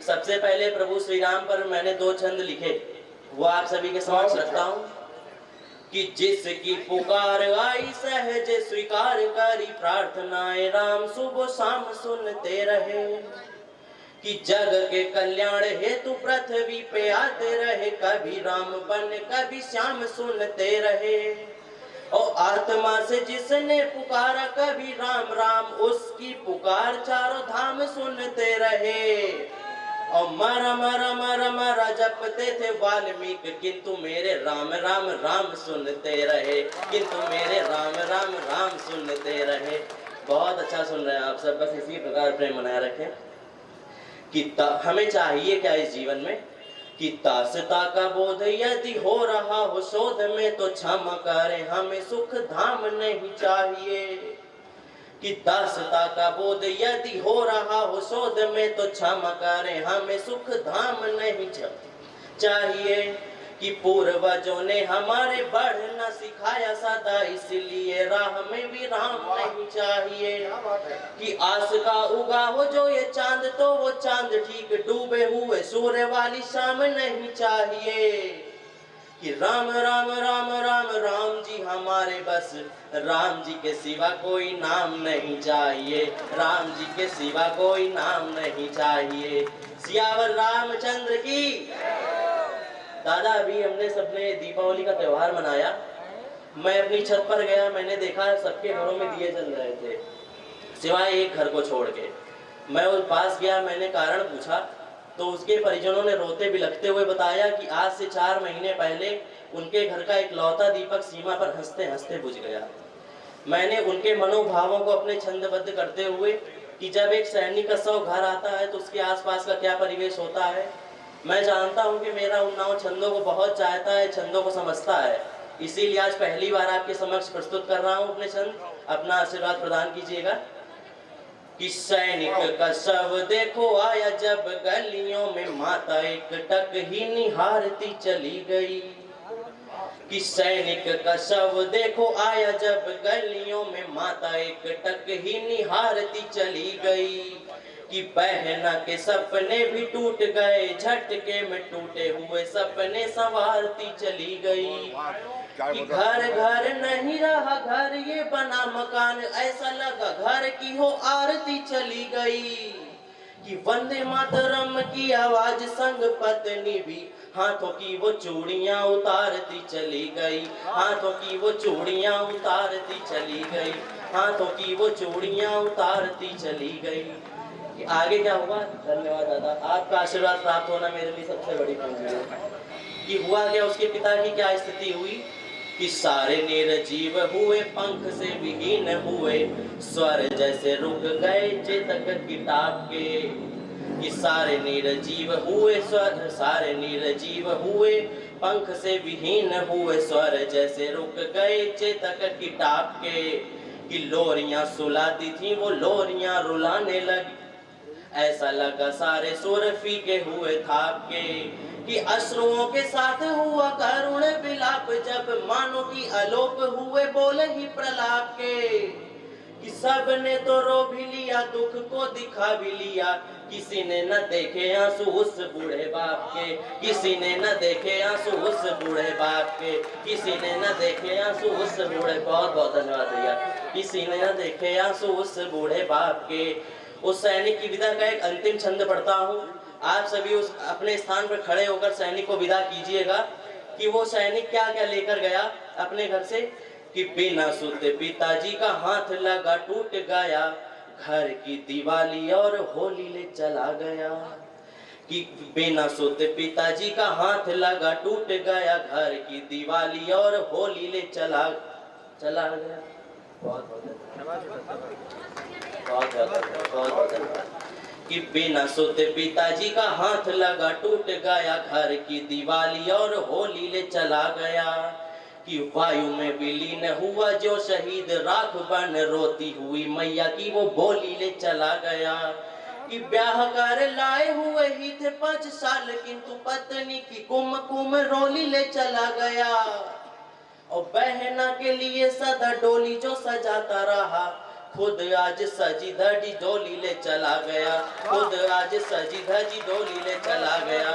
सबसे पहले प्रभु श्री राम पर मैंने 2 छंद लिखे, वो आप सभी के समक्ष रखता हूँ कि जिसकी पुकार आई सहज स्वीकार करी प्रार्थनाएं राम सुबह शाम सुनते रहे, कि जग के कल्याण हेतु पृथ्वी पे आते रहे, कभी राम बन कभी श्याम सुनते रहे। और आत्मा से जिसने पुकारा कभी राम राम, उसकी पुकार चारों धाम सुनते रहे। और मर मर मर मर जपते थे वाल्मीकि, किंतु मेरे राम राम राम सुनते रहे, किंतु मेरे राम राम राम सुनते रहे। बहुत अच्छा सुन रहे हैं आप सब, बस इसी प्रकार प्रेम बनाए रखें। कि हमें चाहिए क्या इस जीवन में कि दासता का बोध यदि हो रहा हो शोध में तो क्षमा करें, हमें सुख धाम नहीं चाहिए। कि दासता का बोध यदि हो रहा हो शोध में तो क्षमा करें, हमें सुख धाम नहीं चाहिए। कि पूर्वजों ने हमारे बढ़ना सिखाया सदा, इसलिए राह में भी राम नहीं चाहिए। कि आस का उगा हो जो ये चांद, तो वो चांद ठीक डूबे हुए सूर्य वाली शाम नहीं चाहिए। कि राम राम राम राम राम जी हमारे बस, राम जी के सिवा कोई नाम नहीं चाहिए, राम जी के सिवा कोई नाम नहीं चाहिए। सियावर रामचंद्र की। दादा अभी हमने सबने दीपावली का त्योहार मनाया। मैं अपनी छत पर गया, मैंने देखा सबके घरों में दिए जल रहे थे सिवाय एक घर को छोड़ के। मैं उस पास गया, मैंने कारण पूछा तो उसके परिजनों ने रोते बिलखते हुए बताया कि आज से 4 महीने पहले उनके घर का इकलौता दीपक सीमा पर हंसते हंसते बुझ गया। मैंने उनके मनोभावों को अपने छंदबद्ध करते हुए कि जब एक सैनिक का शव घर आता है तो उसके आसपास का क्या परिवेश होता है। मैं जानता हूं कि मेरा उन्नाव छंदों को बहुत चाहता है, छंदों को समझता है, इसीलिए आज पहली बार आपके समक्ष प्रस्तुत कर रहा हूं अपने छंद। अपना आशीर्वाद प्रदान कीजिएगा। कि सैनिक का शव देखो आया जब गलियों में, माता एक टक ही निहारती चली गई। कि सैनिक का शव देखो आया जब गलियों में, माता एक टक ही निहारती चली गई। कि बहना के सपने भी टूट गए, झटके में टूटे हुए सपने संवारती चली गई। कि घर घर नहीं रहा घर ये बना मकान, ऐसा लगा घर की हो आरती चली गई। कि वंदे मातरम की आवाज संग पत्नी भी हाथों की वो चूड़ियां उतारती चली गई, हाथों की वो चूड़ियां उतारती चली गई, हाथों की वो चूड़ियां उतारती चली गई। कि आगे क्या हुआ? धन्यवाद दादा, आपका आशीर्वाद प्राप्त होना मेरे लिए सबसे बड़ी पूंजी है। कि हुआ क्या, उसके पिता की क्या स्थिति हुई कि सारे निर्जीव हुए, पंख से विहीन हुए, स्वर जैसे रुक गए चेतक किताब के। कि सारे निर्जीव हुए, स्वर सारे निर्जीव हुए, पंख से विहीन हुए, स्वर जैसे रुक गए चेतक किताब के। कि लोरियां सुलाती थी वो लोरियां रुलाने लगी, ऐसा लगा सारे सुर फीके हुए थाप के। कि अश्रुओं के साथ हुआ करुण विलाप, जब मानो की आलोक हुए बोले ही प्रलाप के। कि सब ने तो रो भी लिया, दुख को दिखा भी लिया, किसी ने न देखे आंसू उस बूढ़े बाप के, किसी ने न देखे आंसू उस बूढ़े बाप के, किसी ने न देखे आंसू उस बूढ़े। बहुत बहुत धन्यवाद भैया। किसी ने न देखे आंसू उस बूढ़े बाप के। उस सैनिक की विदा का एक अंतिम छंद पढ़ता हूँ। आप सभी उस अपने स्थान पर खड़े होकर सैनिक को विदा कीजिएगा। कि वो सैनिक क्या क्या लेकर गया अपने घर से। कि बिना सुते पिताजी का हाथ लगा टूट गया, घर की दिवाली और होली ले चला गया। कि बिना सोते पिताजी का हाथ लगा टूट गया, घर की दिवाली और होली ले चला गया। बहुत बहुत धन्यवाद। कि बिना सोते पिताजी का हाथ लगा टूट गया, घर की दिवाली और होली ले चला गया। कि वायु में विलीन हुआ जो शहीद, राख बन रोती हुई मैया की वो बोली ले चला गया। कि ब्याह कर लाए हुए ही थे 5 साल, किंतु पत्नी की कुम रोली ले चला गया। और बहना के लिए सदा डोली जो सजाता रहा, खुद आज सजी धजी डोली ले चला गया, खुद आज सजी धजी डोली ले चला गया।